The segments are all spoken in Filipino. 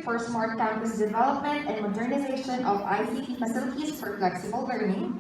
for smart campus development and modernization of ICT facilities for flexible learning,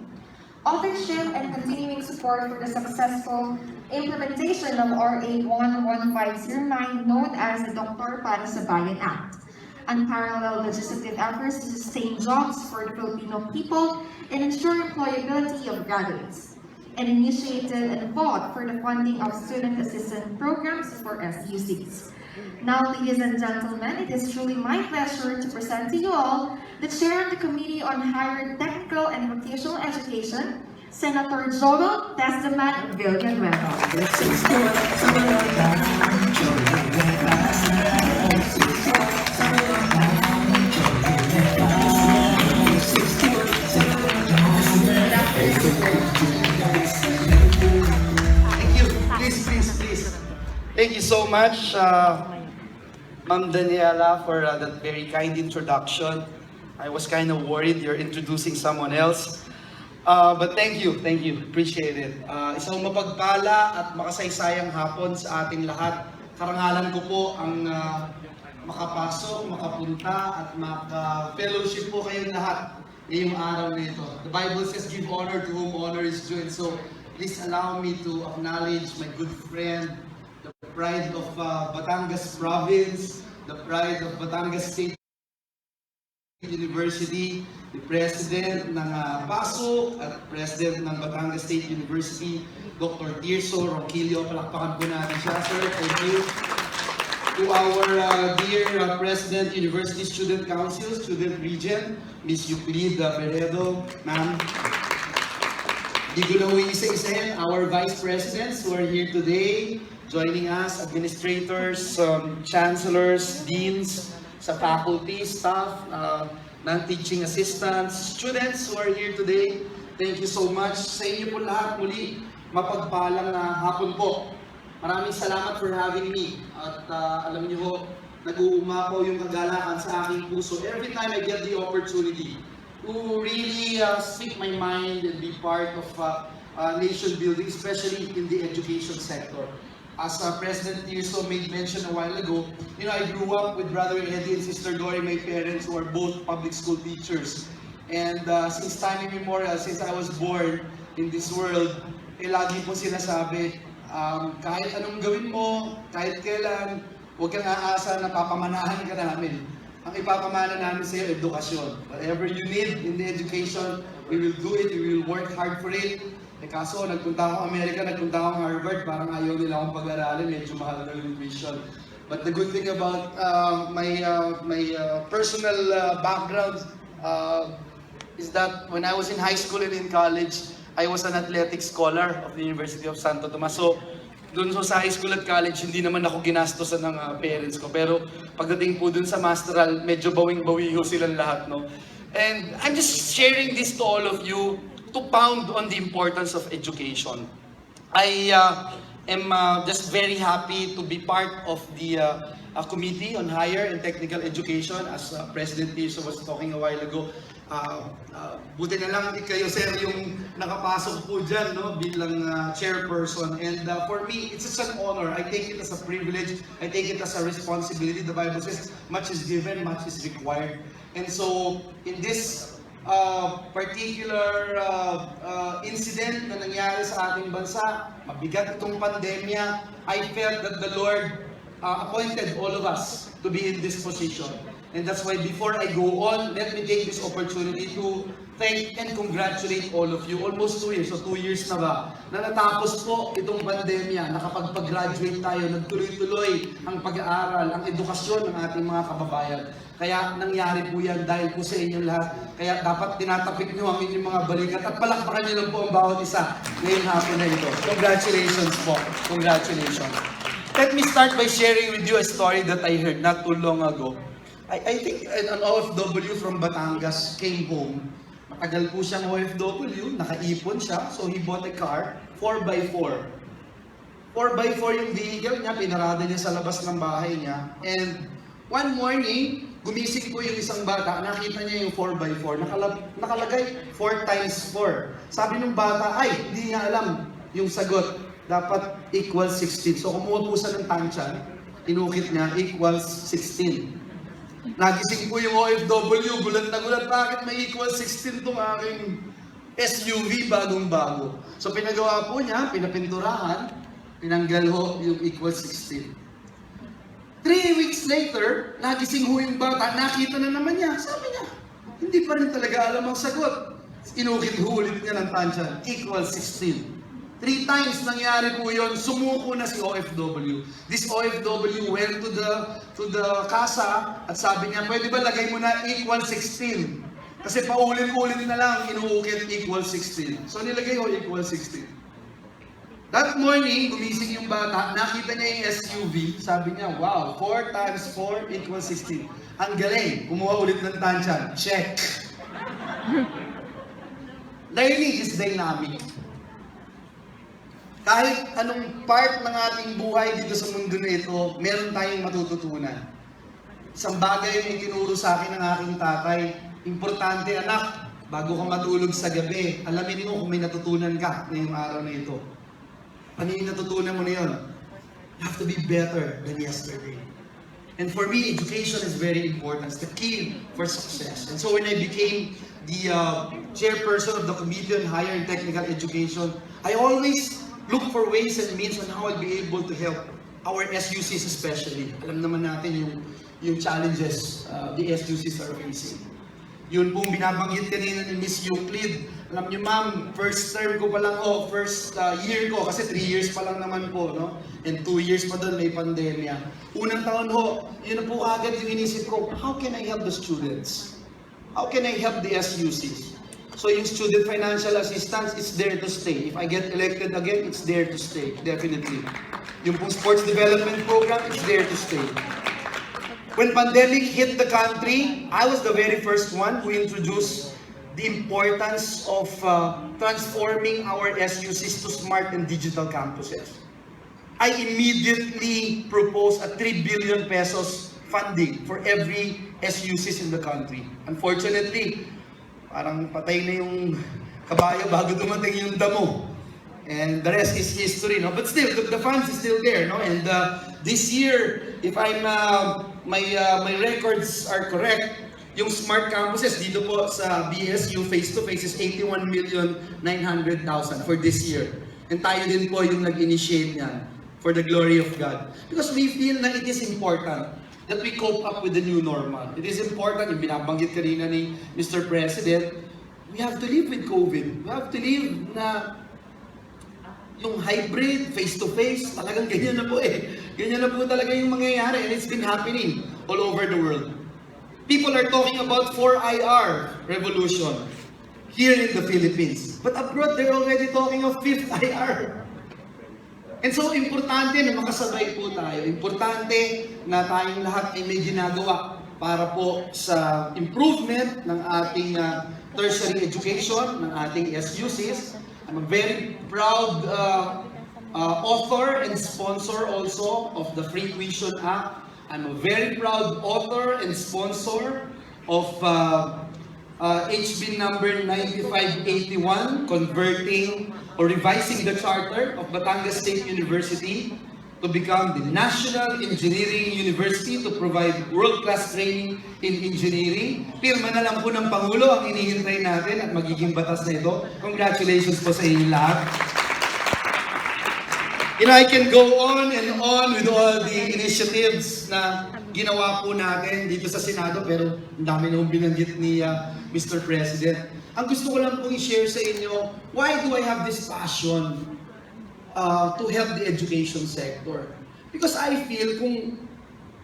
authorship and continuing support for the successful implementation of RA 11509 known as the Doktor Para sa Bayan Act, unparalleled legislative efforts to sustain jobs for the Filipino people and ensure employability of graduates, and initiated and fought for the funding of student assistance programs for SUCs. Now, ladies and gentlemen, it is truly my pleasure to present to you all the Chair of the Committee on Higher Technical and Vocational Education, Senator Joel TESDAMAN Villanueva. Thank you so much, Ma'am Daniela, for that very kind introduction. I was kind of worried you're introducing someone else. But thank you, appreciate it. Isang mapagpala at makasaysayang hapon sa ating lahat. Karangalan ko po ang makapasok, makapunta at maka-fellowship po kayong lahat ngayong araw na ito. The Bible says, give honor to whom honor is due. And so, please allow me to acknowledge my good friend, the pride of Batangas Province, the pride of Batangas State University, the President ng PASO at President ng Batangas State University, Dr. Tirso Ronquillo. Palakpakan po natin siya, sir. Thank you. To our dear President, University Student Council, Student Regent, Ms. Euclid Peredo, ma'am. Di ko na isa-isahin, our Vice Presidents who are here today, joining us, administrators, chancellors, deans, sa faculty, staff, non-teaching assistants, students who are here today. Thank you so much. Sa inyo po lahat muli, mapagpalang hapon po. Maraming salamat for having me. At alam niyo ho, nag-uumapaw yung kagalakan sa aking puso every time I get the opportunity to really speak my mind and be part of nation building, especially in the education sector. As President Tirso made mention a while ago, I grew up with Brother Eddie and Sister Dory, my parents, who are both public school teachers. And since time immemorial, since I was born in this world, lagi po sinasabi, kahit anong gawin mo, kahit kailan, huwag kang aasa na papamanahan ka namin. Ang ipapamana namin sa iyo, edukasyon. Whatever you need in the education, we will do it, we will work hard for it. Kaso, nagpunta akong Amerika, nagpunta akong Harvard, parang ayaw nila akong pag-aralin, medyo mahal na yung tuition. But the good thing about my personal background is that when I was in high school and in college, I was an athletic scholar of the University of Santo Tomas. So, dun sa high school at college, hindi naman ako ginastosan ng parents ko. Pero pagdating po dun sa masteral, medyo bawing-bawi ho silang lahat, no? And I'm just sharing this to all of you to pound on the importance of education. I am just very happy to be part of the Committee on Higher and Technical Education, as President Tirso was talking a while ago. Buti na lang kayo, sir, yung nakapasok po dyan, no, bilang chairperson. And for me, it's such an honor. I take it as a privilege. I take it as a responsibility. The Bible says, much is given, much is required. And so, in this particular incident na nangyari sa ating bansa, mabigat itong pandemya, I felt that the Lord appointed all of us to be in this position. And that's why before I go on, let me take this opportunity to thank and congratulate all of you. Almost 2 years, so 2 years na ba, na natapos po itong pandemya, nakapag-graduate tayo, nagtuloy-tuloy ang pag-aaral, ang edukasyon ng ating mga kababayan. Kaya nangyari po yan dahil po sa inyong lahat. Kaya dapat tinatapik nyo ang inyong mga balikat at palakpakan nyo lang po ang bawat isa ngayong hapon na ito. Congratulations po. Congratulations. Let me start by sharing with you a story that I heard not too long ago. I think an OFW from Batangas came home. Matagal po siyang OFW, nakaipon siya, so he bought a car, 4x4. 4x4 yung vehicle niya, pinarada niya sa labas ng bahay niya. And one morning, gumising po yung isang bata, nakita niya yung 4x4, nakalagay 4x4. Sabi ng bata, ay, hindi niya alam yung sagot. Dapat equals 16. So kumuha po siya ng tansya, inukit niya, equals 16. Nagising po yung OFW, gulat na gulat, bakit may equal 16 tong aking SUV bagong-bago. So pinagawa po niya, pinapinturahan, tinanggal ho yung equal 16. 3 weeks later, nagising ho yung bata, nakita na naman niya. Sabi niya, hindi pa rin talaga alam ang sagot. Inukit ho ulit niya ng tansya, equal 16. 3 times nangyari po yun, sumuko na si OFW. This OFW went to the casa at sabi niya, pwede ba lagay mo na equal 16? Kasi paulit-ulit na lang inuukit equal 16. So nilagay ko equal 16. That morning, gumising yung bata, nakita niya yung SUV, sabi niya, wow, 4 times 4 equals 16. Ang galing, kumuha ulit ng tansya, check. Learning is dynamic. Kahit anong part ng ating buhay dito sa mundo na ito, meron tayong matututunan. Isang bagay yung itinuro sa akin ng aking tatay, importante anak, bago ka matulog sa gabi, alamin mo kung may natutunan ka ngayong araw na ito. Ano yung natutunan mo na yun? You have to be better than yesterday. And for me, education is very important. It's the key for success. And so when I became the chairperson of the Committee on Higher and Technical Education, I always look for ways and means on how I'll be able to help our SUCs especially. Alam naman natin yung challenges the SUCs are facing. Yun pong binabanggit kanina ni Miss Euclid. Alam niyo ma'am, first term ko pa lang first year ko, kasi 3 years pa lang naman po, no? And 2 years pa doon may pandemya. Unang taon ho, yun na po agad yung inisip ko, how can I help the students? How can I help the SUCs? So yung student financial assistance, it's there to stay. If I get elected again, it's there to stay, definitely. Yung pong sports development program, it's there to stay. When pandemic hit the country, I was the very first one who introduced the importance of transforming our SUCs to smart and digital campuses. I immediately proposed a 3 billion pesos funding for every SUCs in the country. Unfortunately, parang patay na yung kabayo bago dumating yung damo. And the rest is history, no? But still, the funds is still there, no? And this year, if my records are correct, yung smart campuses dito po sa BSU face-to-face is 81,900,000 for this year. And tayo din po yung nag-initiate niyan for the glory of God. Because we feel na it is important that we cope up with the new normal. It is important, yung binabanggit kanina ni Mr. President, we have to live with COVID. We have to live na yung hybrid, face-to-face, talagang ganyan na po eh. Ganyan na po talaga yung mangyayari, and it's been happening all over the world. People are talking about 4IR revolution here in the Philippines. But abroad, they're already talking of 5th IR. And so, importante na makasabay po tayo. Importante na tayong lahat ay may ginagawa para po sa improvement ng ating tertiary education, ng ating SUCs. I'm a very proud author and sponsor also of the Free Tuition Act. I'm a very proud author and sponsor of HB number 9581, converting or revising the charter of Batangas State University to become the National Engineering University to provide world-class training in engineering. Pirma na lang po ng Pangulo ang inihintay natin at magiging batas na ito. Congratulations po sa inyo lahat. You know, I can go on and on with all the initiatives na ginawa po natin dito sa Senado, pero ang dami na binanggit ni Mr. President. Ang gusto ko lang pong i-share sa inyo, why do I have this passion to help the education sector? Because I feel kung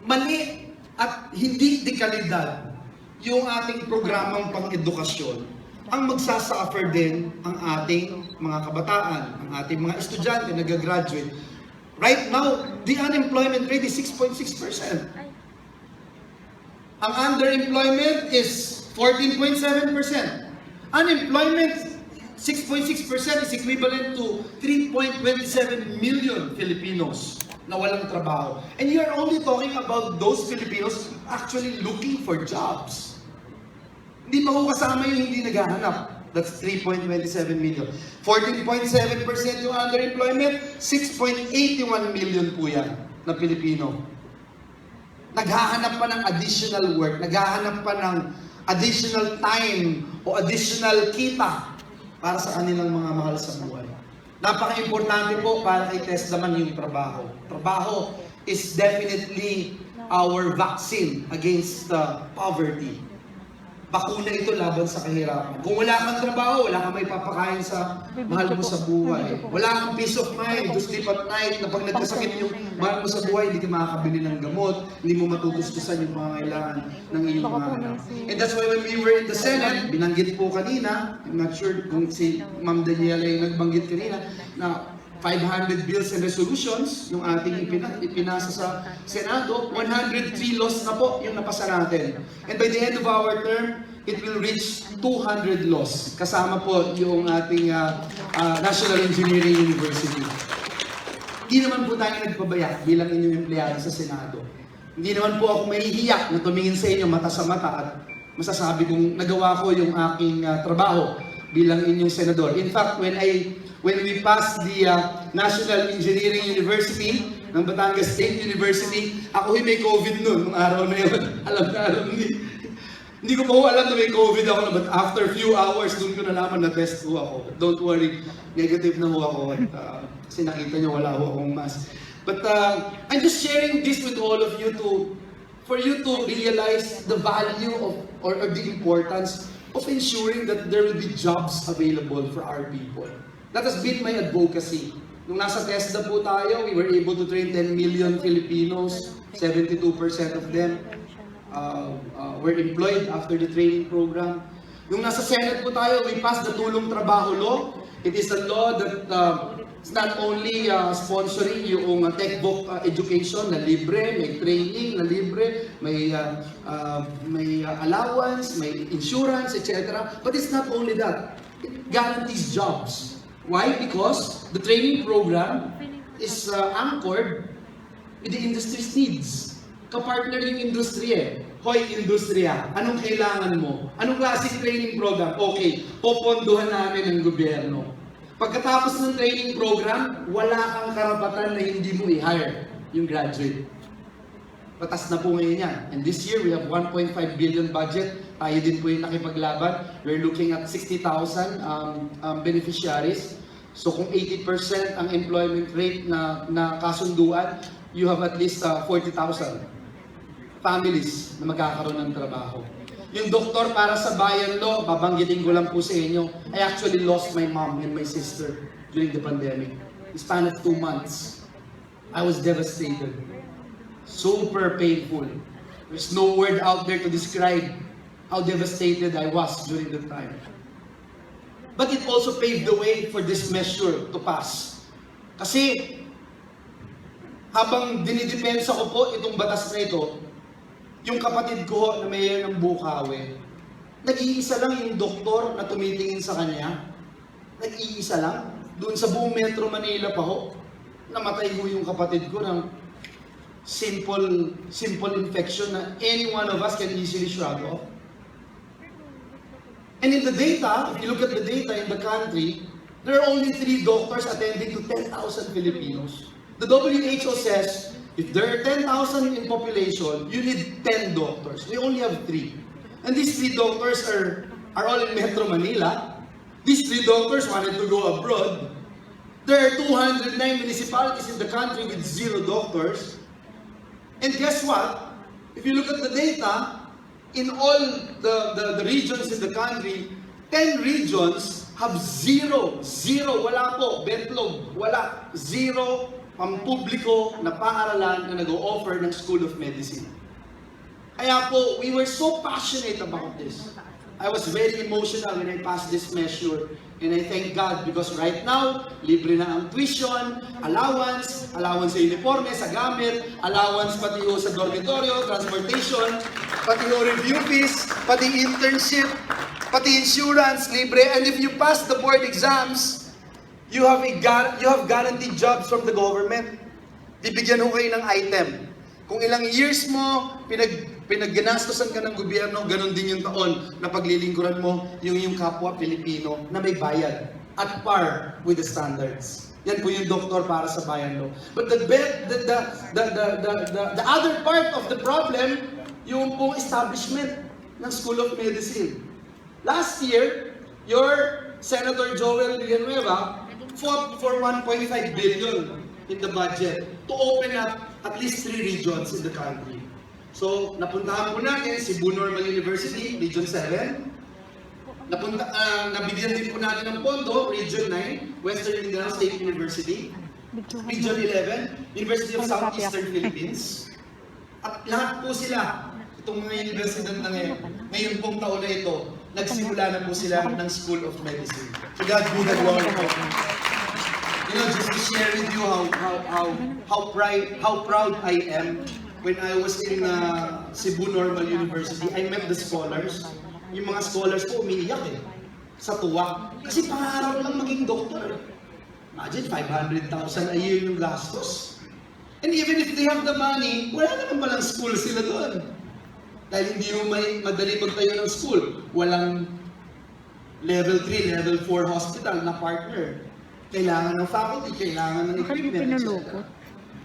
mali at hindi dekalidad yung ating programang pang-edukasyon, ang magsasuffer din ang ating mga kabataan, ang ating mga estudyante na nag-graduate. Right now, the unemployment rate is 6.6%. Ang underemployment is 14.7%. Unemployment, 6.6% is equivalent to 3.27 million Filipinos na walang trabaho. And you are only talking about those Filipinos actually looking for jobs. Hindi pa ko kasama yung hindi naghahanap. That's 3.27 million. 14.7% yung underemployment, 6.81 million po yan na Pilipino. naghahanap pa ng additional work, naghahanap pa ng additional time o additional kita para sa kanilang mga mahal sa buhay. Napaka-importante po para kay TESDAMAN yung trabaho. Trabaho is definitely our vaccine against poverty. Bakuna ito laban sa kahirapan. Kung wala kang trabaho, wala kang may papakain sa mahal mo sa buhay. Wala kang peace of mind, to sleep at night, na pag nagkasakit yung mahal mo sa buhay, hindi ka makakabili ng gamot, hindi mo matutustusan yung mga kailangan ng iyong mga anak. And that's why when we were in the Senate, binanggit po kanina, I'm not sure kung si Ma'am Daniela yung nagbanggit kanina, na 500 bills and resolutions yung ating ipinasa sa Senado, 103 laws na po yung napasa natin. And by the end of our term, it will reach 200 laws. Kasama po yung ating National Engineering University. Hindi naman po tayo nagpabaya bilang inyong empleyado sa Senado. Hindi naman po ako mahihiyak na tumingin sa inyo mata sa mata at masasabi kong nagawa ko yung aking trabaho bilang inyong senador. In fact, when we passed the National Engineering University ng Batangas State University, ako may COVID noon, nung araw na yun. Alam na alam, hindi ko pa alam na may COVID ako, but after few hours, doon ko nalaman na test ko ako. But don't worry, negative na ho ako. Kasi nakita nyo, wala ho akong mask. But I'm just sharing this with all of you for you to realize the value of, or the importance of ensuring that there will be jobs available for our people. That has been my advocacy. Nung nasa TESDA po tayo, we were able to train 10 million Filipinos. 72% of them were employed after the training program. Nung nasa Senate po tayo, we passed the Tulong Trabaho Law. It is a law that is not only sponsoring yung textbook education na libre, may training na libre, may allowance, may insurance, etc. But it's not only that. It guarantees jobs. Why? Because the training program is anchored with the industry's needs. Kapartner yung industriya eh. Hoy, industriya, anong kailangan mo? Anong klaseng training program? Okay, popondohan namin ng gobyerno. Pagkatapos ng training program, wala kang karapatan na hindi mo i-hire yung graduate. Patas na po ngayon yan. And this year, we have 1.5 billion budget. Tayo din po yung nakipaglaban. We're looking at 60,000 beneficiaries. So kung 80% ang employment rate na kasunduan, you have at least 40,000 families na magkakaroon ng trabaho. Yung doktor para sa Bayan Law, babanggitin ko lang po sa inyo, I actually lost my mom and my sister during the pandemic. In the span of 2 months, I was devastated. Super painful. There's no word out there to describe how devastated I was during that time. But it also paved the way for this measure to pass. Kasi, habang dinidepensa ko po itong batas na ito, yung kapatid ko na mayor ng Bukawi, nag-iisa lang yung doktor na tumitingin sa kanya. Nag-iisa lang. Doon sa buong Metro Manila pa ho, namatay ho yung kapatid ko ng simple infection na any one of us can easily shrug off. And in the data, if you look at the data in the country, there are only 3 doctors attending to 10,000 Filipinos. The WHO says, if there are 10,000 in population, you need 10 doctors. We only have 3. And these 3 doctors are all in Metro Manila. These 3 doctors wanted to go abroad. There are 209 municipalities in the country with 0 doctors. And guess what? If you look at the data, in all the regions in the country, 10 regions have 0, wala po, betlog, wala, 0 pampubliko na paaralan na nag-o-offer ng School of Medicine. Kaya po, we were so passionate about this. I was very emotional when I passed this measure. And I thank God because right now, libre na ang tuition, allowance sa uniforme, sa gamit, allowance pati ho sa dormitorio, transportation, pati ho review fees, pati internship, pati insurance, libre. And if you pass the board exams, you have guaranteed jobs from the government. Bibigyan ho kayo ng item. Kung ilang years mo, pinagganastosan ka ng gobyerno, ganun din yung taon na paglilingkuran mo yung kapwa Pilipino na may bayad at par with the standards. Yan po yung doktor para sa bayan law. But the other part of the problem, yung pong establishment ng School of Medicine. Last year, your Senator Joel Villanueva fought for 1.5 billion in the budget to open up at least 3 regions in the country. So, napuntahan po natin Cebu Normal University, Region 7. Nabigyan din po natin ng pondo, Region 9, Western Mindanao State University, Region 11, University of Southeastern Philippines. At lahat po sila, itong mga universidad na ngayon pong taon na ito, nagsimula na po sila ng School of Medicine. So God be the glory po. You know, just to share with you how proud I am when I was in Cebu Normal University, I met the scholars. Yung mga scholars po umiiyak sa tuwa. Kasi pangarap lang maging doktor. Imagine, 500,000 a year yung gastos. And even if they have the money, wala naman palang school sila doon. Dahil hindi mo madali magtayo ng school. Walang level 3, level 4 hospital na partner. Kailangan ng faculty, kailangan ng equipment, etc.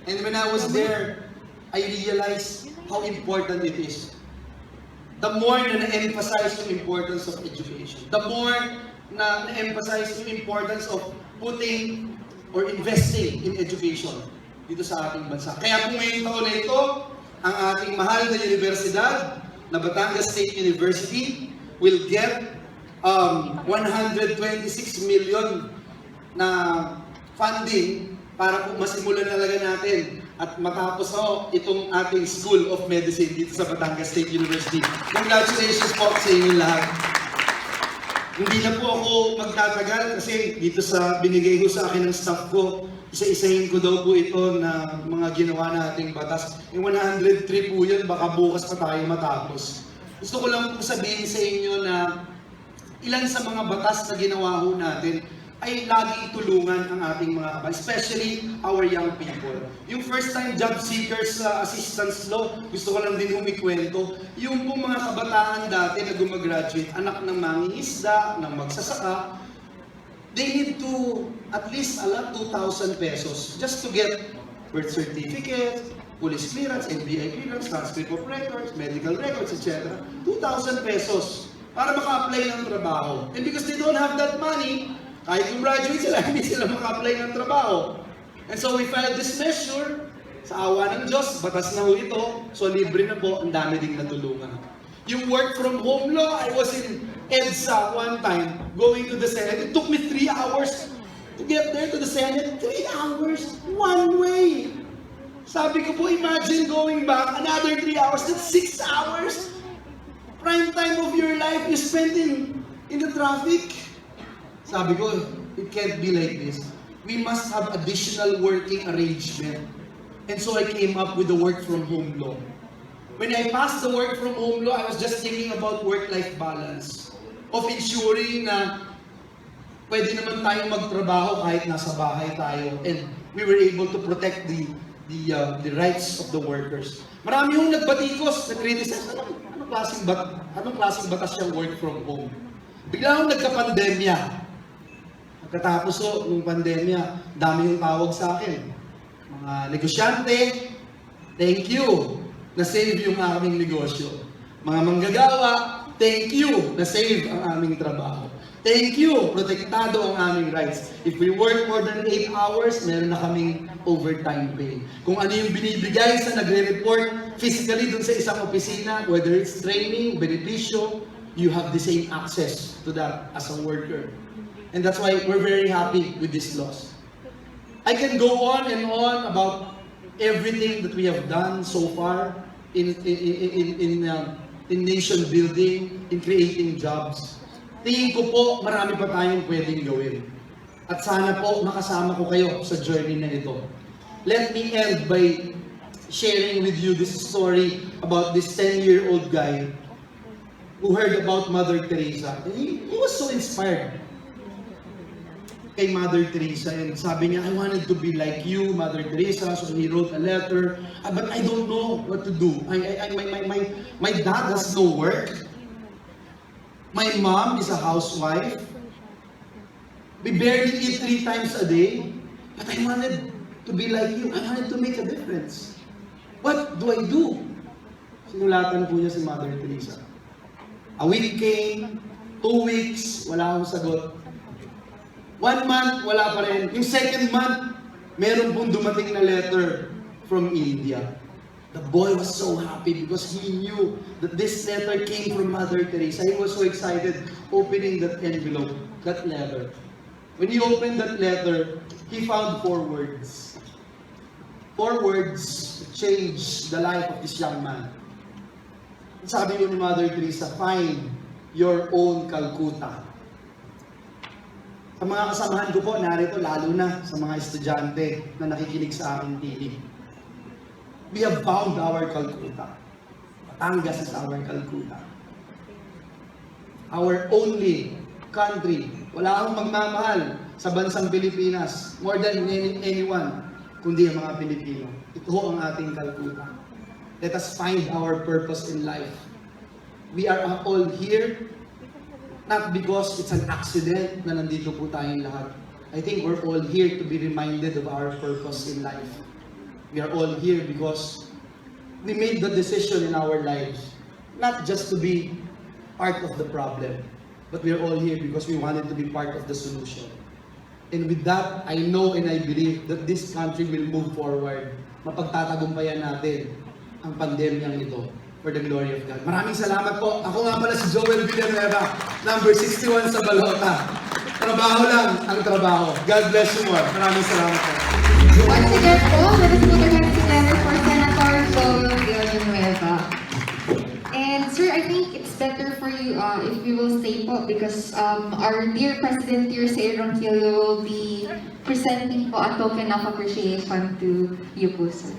And when I was there, I realized how important it is. The more na na-emphasize yung importance of education, the more na na-emphasize yung importance of putting or investing in education dito sa ating bansa. Kaya po ngayong taon na ito, ang ating mahal na universidad, na Batangas State University, will get 126 million na funding para po masimulan talaga natin at matapos itong ating School of Medicine dito sa Batangas State University. Congratulations po sa inyo lahat. Hindi na po ako magtatagal kasi dito sa binigay ko sa akin ng staff ko, isa-isahin ko daw po ito na mga ginawa nating batas. Yung 103 po yun, baka bukas pa tayo matapos. Gusto ko lang po sabihin sa inyo na ilan sa mga batas na ginawa ho natin ay laging tulungan ang ating mga kabayan, especially our young people. Yung first-time job seekers assistance law, gusto ko lang din humikwento, yung po mga kabataan dati na gumagraduate, anak ng mangingisda, ng magsasaka, they need to at least allot 2,000 pesos just to get birth certificate, police clearance, NBI clearance, transcript of records, medical records, etc. 2,000 pesos para maka-apply ng trabaho. And because they don't have that money, kahit kung graduate sila, hindi sila maka-apply ng trabaho. And so we filed this measure, sa awa ng Diyos, batas na ho ito, so libre na po, ang dami ding natulungan. Yung work from home law, I was in EDSA one time, going to the Senate. It took me 3 hours to get there to the Senate. 3 hours, one way. Sabi ko po, imagine going back, another 3 hours, that's 6 hours. Prime time of your life you spend in the traffic. Sabi ko, it can't be like this. We must have additional working arrangement. And so I came up with the work from home law. When I passed the work from home law, I was just thinking about work-life balance. Of ensuring na pwede naman tayong magtrabaho kahit nasa bahay tayo. And we were able to protect the rights of the workers. Marami yung nagbatikos, nag-criticize, anong klaseng batas yung work from home? Bigla akong nagka-pandemya. Pagkatapos nung pandemya, dami yung tawag sa akin. Mga negosyante, thank you, na-save yung aming negosyo. Mga manggagawa, thank you, na-save ang aming trabaho. Thank you, protektado ang aming rights. If we work more than 8 hours, meron na kaming overtime pay. Kung ano yung binibigay sa nagre-report physically dun sa isang opisina, whether it's training, benepisyo, you have the same access to that as a worker. And that's why we're very happy with these laws. I can go on and on about everything that we have done so far in nation building, in creating jobs. Tingin ko po, marami pa tayong pwedeng gawin. At sana po makasama ko kayo sa journey na ito. Let me end by sharing with you this story about this 10-year-old guy who heard about Mother Teresa. And he was so inspired kay Mother Teresa, and sabi niya, I wanted to be like you, Mother Teresa. So he wrote a letter, but I don't know what to do. My dad has no work. My mom is a housewife. We barely eat 3 times a day. But I wanted to be like you. I wanted to make a difference. What do I do? Sinulatan po niya si Mother Teresa. A week came, 2 weeks, wala akong sagot. 1 month, wala pa rin. Yung second month, meron pong dumating na letter from India. The boy was so happy because he knew that this letter came from Mother Teresa. He was so excited opening that envelope, that letter. When he opened that letter, he found 4 words. 4 words changed the life of this young man. Sabi ni Mother Teresa, find your own Calcutta. Sa mga kasamahan ko po, narito lalo na sa mga estudyante na nakikinig sa aking tinig. We have found our Calcutta. Batangas is our Calcutta. Our only country. Wala akong magmamahal sa bansang Pilipinas more than anyone, kundi ang mga Pilipino. Ito ang ating Calcutta. Let us find our purpose in life. We are all here, not because it's an accident na nandito po tayong lahat. I think we're all here to be reminded of our purpose in life. We are all here because we made the decision in our lives, not just to be part of the problem, but we are all here because we wanted to be part of the solution. And with that, I know and I believe that this country will move forward. Mapagtatagumpayan natin ang pandemyang ito for the glory of God. Maraming salamat po. Ako nga pala si Joel Villanueva, number 61 sa Balota. Trabaho lang ang trabaho. God bless you more. Maraming salamat po. Once again po, let us put our hands together for Senator Joel Villanueva. And sir, I think it's better for you if you will stay po because our dear President Tirso Ronquillo will be presenting po a token of appreciation to you po, sir.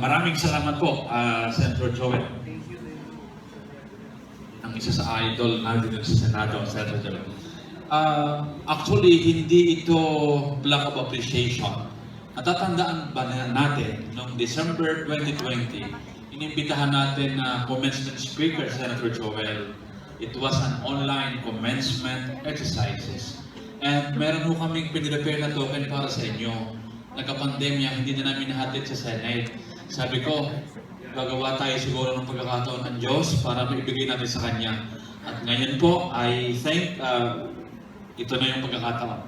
Maraming salamat po, Senator Joel. Ang isa sa idol natin sa Senado, Senator Joel. Actually, hindi ito lack of appreciation. Natatandaan ba natin, noong December 2020, inimbitahan natin na commencement speaker, Senator Joel. It was an online commencement exercises. And meron ho kaming pinrepare na token para sa inyo. Nagka-pandemya, hindi na namin nahatid sa Senate. Sabi ko, gagawa tayo siguro ng pagkakataon ng Diyos para maibigay natin sa Kanya. At ngayon po, I think ito na yung pagkakataon.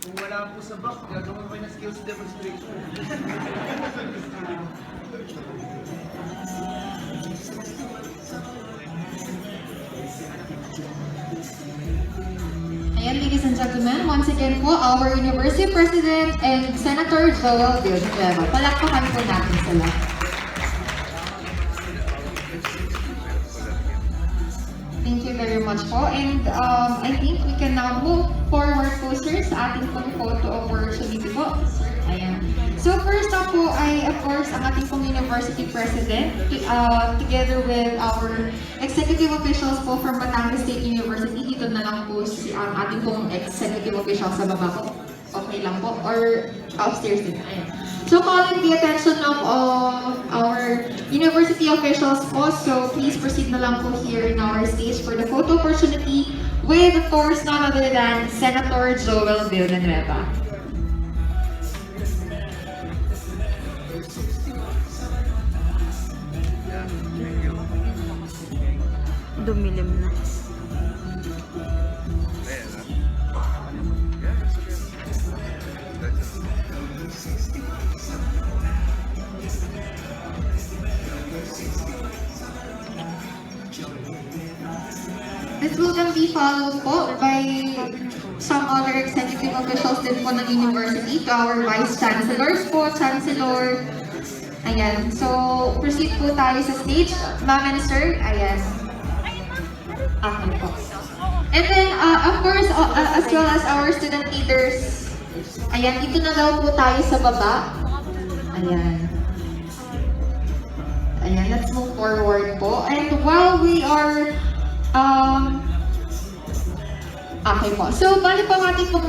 Kung wala po sa box, gagawin ko na skills demonstration. Ayan, ladies and gentlemen, once again po, our University President and Senator Joel Villanueva. Palakpakan po natin sila. Thank you very much po. And I think we can now move forward po, sir, sa ating pong photo opportunity po. Ayan. So first up po ay, of course, ang ating pong University President, together with our executive officials po from Batangas State University. Dito na lang po ang ating pong executive officials sa baba po. Okay lang po. Or upstairs din. Ayan. So calling the attention of our university officials po, so please proceed na lang po here in our stage for the photo opportunity with, of course, none other than Senator Joel Villanueva. Dumilim na. This will then be followed po by some other executive officials din po ng university, to our Vice Chancellors po, Chancellor. Ayan. So, proceed po tayo sa stage. Ma'am and sir, ayan. Okay po. And then, of course, as well as our student leaders, ayan, dito na daw po tayo sa baba. Ayan. Ayan, let's move forward po. And while we are Okay po. So, bali po ang ating pong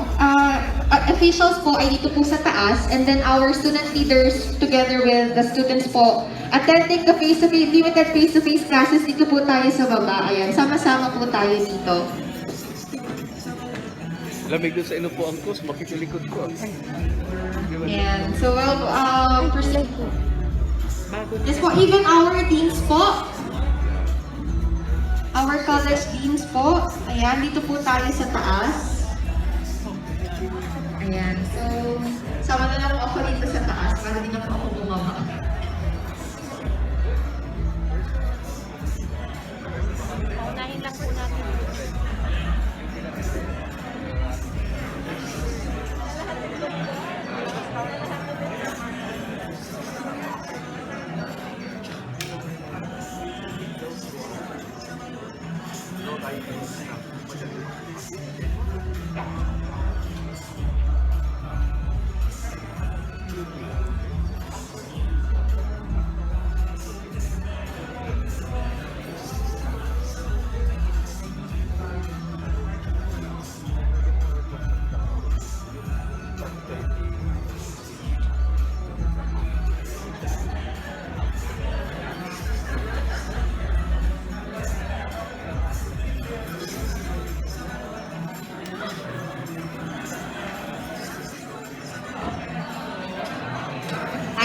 officials po ay dito po sa taas, and then our student leaders together with the students po attending the face-to-face, limited face-to-face classes dito po tayo sa baba. Ayan, sama-sama po tayo dito. Lamig doon sa inupuan ko, makikilikod ko. And so we'll proceed. Yes po, even our deans po. Our college deans po. Ayan, dito po tayo sa taas. Ayan, so sama na lang po ako dito sa taas para di na po ako bumaba. Unahin lang po natin.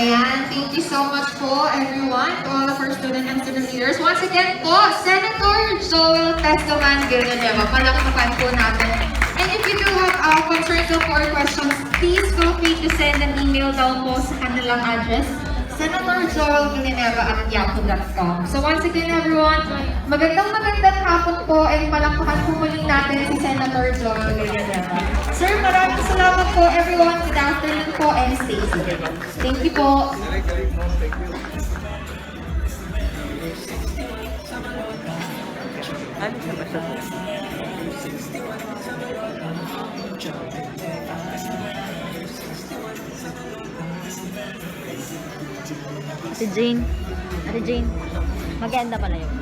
Ayan, thank you so much po everyone, to all of our student and student leaders. Once again po, Senator Joel TESDAMAN Villanueva, palakpakan po natin. And if you do have concerns or questions, please feel free to send an email down po sa kanilang address, senatorjoelvillanueva@yahoo.com. So once again everyone, magandang hapon po, and palakpakan po muli natin si Senator Joel Villanueva. Sir, maraming salamat po everyone. Good afternoon po and stay safe. Thank you po. Ano siya ba siya? Ate Jane. Ate Jane. Maganda pala yun.